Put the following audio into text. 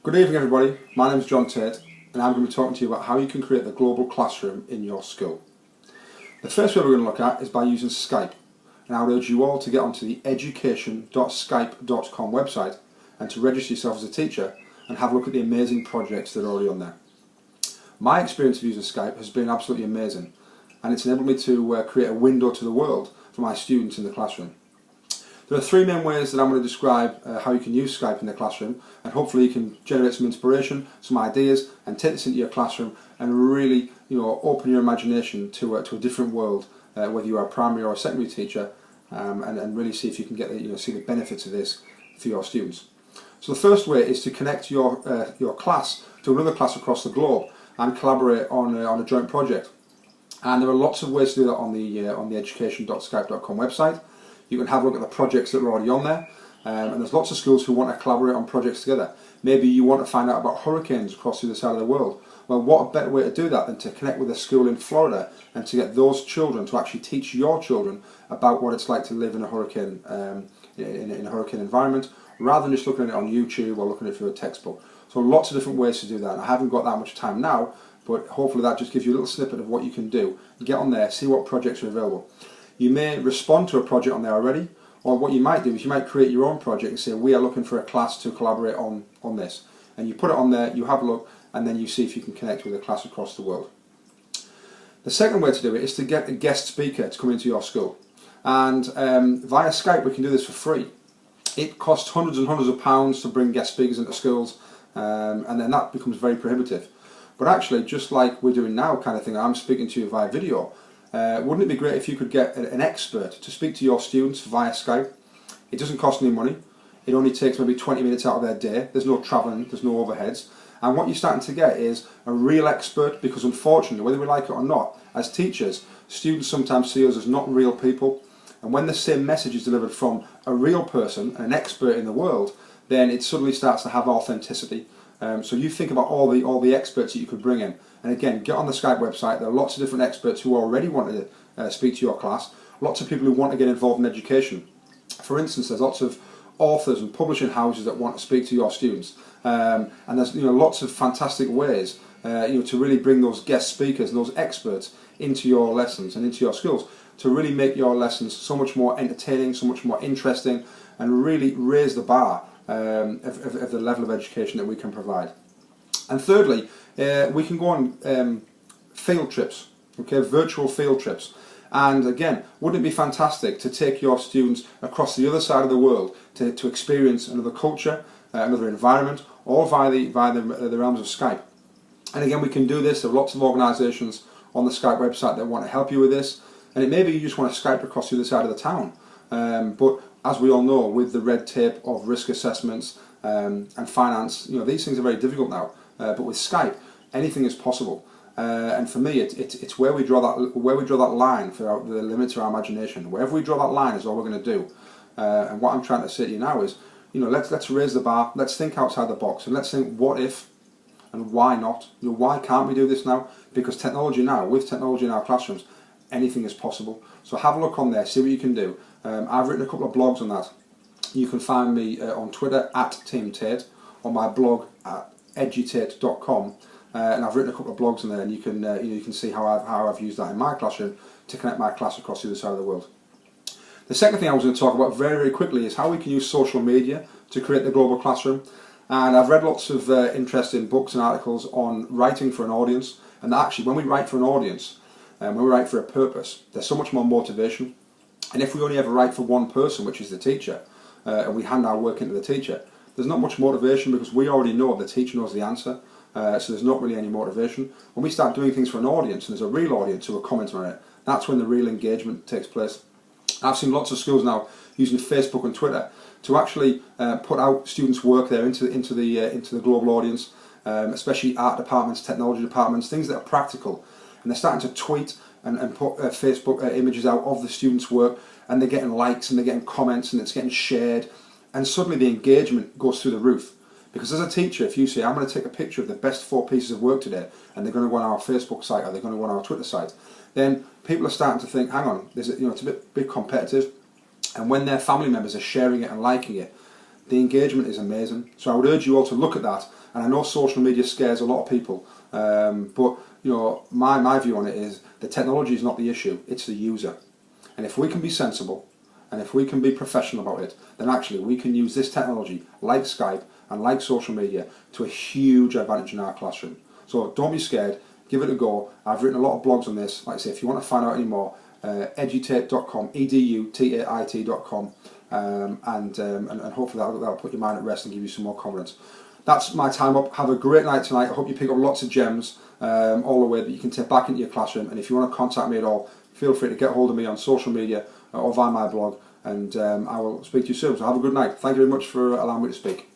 Good evening everybody, my name is John Tate and I'm going to be talking to you about how you can create the global classroom in your school. The first way we're going to look at is by using Skype, and I would urge you all to get onto the education.skype.com website and to register yourself as a teacher and have a look at the amazing projects that are already on there. My experience of using Skype has been absolutely amazing, and it's enabled me to create a window to the world for my students in the classroom. There are three main ways that I'm going to describe how you can use Skype in the classroom, and hopefully you can generate some inspiration, some ideas, and take this into your classroom and really, open your imagination to a different world, whether you are a primary or a secondary teacher, and really see if you can get see the benefits of this for your students. So the first way is to connect your class to another class across the globe and collaborate on a joint project. And there are lots of ways to do that on the education.skype.com website. You can have a look at the projects that are already on there, and there's lots of schools who want to collaborate on projects together. Maybe you want to find out about hurricanes across the other side of the world. Well, what a better way to do that than to connect with a school in Florida and to get those children to actually teach your children about what it's like to live in a hurricane in a hurricane environment, rather than just looking at it on YouTube or looking at it through a textbook. So lots of different ways to do that. And I haven't got that much time now, but hopefully that just gives you a little snippet of what you can do. Get on there, see what projects are available. You may respond to a project on there already, or what you might do is you might create your own project and say, we are looking for a class to collaborate on this. And you put it on there, you have a look, and then you see if you can connect with a class across the world. The second way to do it is to get a guest speaker to come into your school. And via Skype we can do this for free. It costs hundreds and hundreds of pounds to bring guest speakers into schools, and then that becomes very prohibitive. But actually, just like we're doing now kind of thing, I'm speaking to you via video. Wouldn't it be great if you could get an expert to speak to your students via Skype? It doesn't cost any money. It only takes maybe 20 minutes out of their day. There's no travelling, there's no overheads. And what you're starting to get is a real expert, because unfortunately, whether we like it or not, as teachers, students sometimes see us as not real people. And when the same message is delivered from a real person, an expert in the world, then it suddenly starts to have authenticity. So you think about all the experts that you could bring in. And again, get on the Skype website. There are lots of different experts who already want to speak to your class. Lots of people who want to get involved in education. For instance, there's lots of authors and publishing houses that want to speak to your students. And there's lots of fantastic ways to really bring those guest speakers and those experts into your lessons and into your schools to really make your lessons so much more entertaining, so much more interesting, and really raise the bar of the level of education that we can provide. And thirdly, we can go on field trips, virtual field trips. And again, wouldn't it be fantastic to take your students across the other side of the world to experience another culture, another environment, all via the realms of Skype? And again, we can do this. There are lots of organisations on the Skype website that want to help you with this. And it may be you just want to Skype across the other side of the town. But as we all know, with the red tape of risk assessments and finance, these things are very difficult now. But with Skype, anything is possible. And for me, it's where we draw that line for the limits of our imagination. Wherever we draw that line is all we're going to do. And what I'm trying to say to you now is, let's raise the bar. Let's think outside the box, and let's think what if and why not. Why can't we do this now? Because with technology in our classrooms, anything is possible. So have a look on there, see what you can do. I've written a couple of blogs on that. You can find me on Twitter @TeamTate, on my blog at edutate.com, and I've written a couple of blogs on there, and you can see how I've used that in my classroom to connect my class across the other side of the world. The second thing I was going to talk about very, very quickly is how we can use social media to create the global classroom. And I've read lots of interesting books and articles on writing for an audience, and actually when we write for an audience, when we write for a purpose, there's so much more motivation. And if we only ever write for one person, which is the teacher, and we hand our work into the teacher, there's not much motivation, because we already know the teacher knows the answer, so there's not really any motivation. When we start doing things for an audience, and there's a real audience who are commenting on it, that's when the real engagement takes place. I've seen lots of schools now using Facebook and Twitter to actually put out students' work there into the global audience, especially art departments, technology departments, things that are practical. And they're starting to tweet and put Facebook images out of the students' work, and they're getting likes and they're getting comments and it's getting shared, and suddenly the engagement goes through the roof. Because as a teacher, if you say, I'm going to take a picture of the best 4 pieces of work today, and they're going to go on our Facebook site or they're going to go on our Twitter site, then people are starting to think, hang on, it's a bit competitive. And when their family members are sharing it and liking it, the engagement is amazing. So I would urge you all to look at that. And I know social media scares a lot of people, but you know, my view on it is the technology is not the issue, it's the user. And if we can be sensible, and if we can be professional about it, then actually we can use this technology, like Skype and like social media, to a huge advantage in our classroom. So don't be scared, give it a go. I've written a lot of blogs on this. Like I say, if you want to find out any more, edutate.com, edutait.com, and hopefully that'll put your mind at rest and give you some more confidence. That's my time up. Have a great night tonight. I hope you pick up lots of gems all the way that you can take back into your classroom. And if you want to contact me at all, feel free to get hold of me on social media or via my blog, and I will speak to you soon. So have a good night. Thank you very much for allowing me to speak.